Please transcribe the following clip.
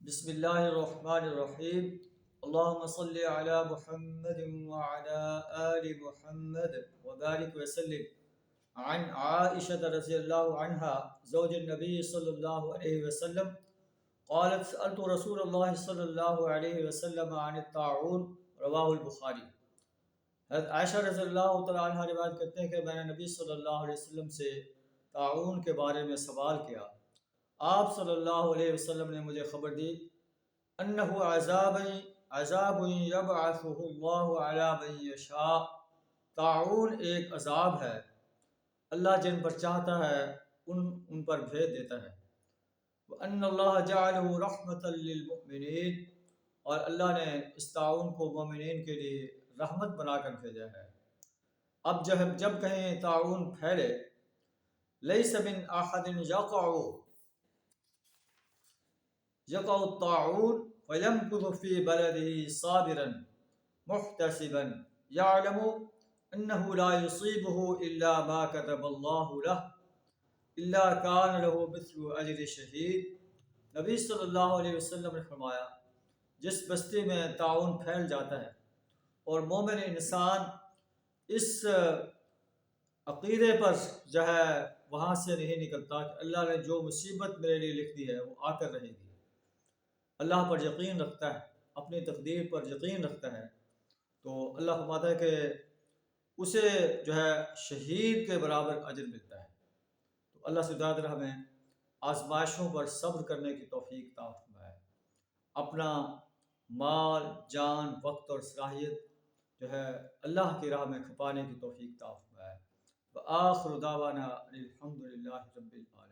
بسم اللہ الرحمن الرحیم اللہم صلی علی محمد وعلی آل محمد وبارک وسلم عن عائشہ رضی اللہ عنہا زوج النبی صلی اللہ علیہ وسلم قالت سألت رسول اللہ صلی اللہ علیہ وسلم عن الطاعون رواہ البخاری۔ حضرت عائشہ رضی اللہ تعالیٰ عنہ روایت کرتے ہیں کہ میں نے نبی صلی اللہ علیہ وسلم سے طاعون کے بارے میں سوال کیا۔ آپ صلی اللہ علیہ وسلم نے مجھے خبر دی انہو عذاب یبعثہ اللہ علی من یشاء، طاعون ایک عذاب ہے، اللہ جن پر چاہتا ہے ان پر بھیج دیتا ہے۔ وَأَنَّ اللَّهَ جَعَلَهُ رَحْمَةً لِّلْمُؤْمِنِينَ، اور اللہ نے اس طاعون کو مومنین کے لیے رحمت بنا کر بھیجا ہے۔ اب جب کہیں طاعون پھیلے، لَيْسَ مِنْ أَحَدٍ يقع الطاعون فيمكث في بلده صابرا محتسبا يعلم أنه لا يصيبه إلا ما كتب الله له إلا كان له مثل أجر الشهيد۔ نبی صلی اللہ علیہ وسلم نے فرمایا، جس بستی میں طاعون پھیل جاتا ہے اور مومن انسان اس عقیدے پر جو ہے وہاں سے نہیں نکلتا کہ اللہ نے جو مصیبت میرے لیے لکھ دی ہے وہ آ کر رہے گی، اللہ پر یقین رکھتا ہے، اپنی تقدیر پر یقین رکھتا ہے، تو اللہ فرماتا ہے کہ اسے جو ہے شہید کے برابر اجر ملتا ہے۔ تو اللہ سے دعا کر ہمیں آزمائشوں پر صبر کرنے کی توفیق عطا فرمائے، اپنا مال، جان، وقت اور صلاحیت جو ہے اللہ کی راہ میں کھپانے کی توفیق عطا فرمائے۔ وآخر دعوانا الحمد للہ رب العالمین۔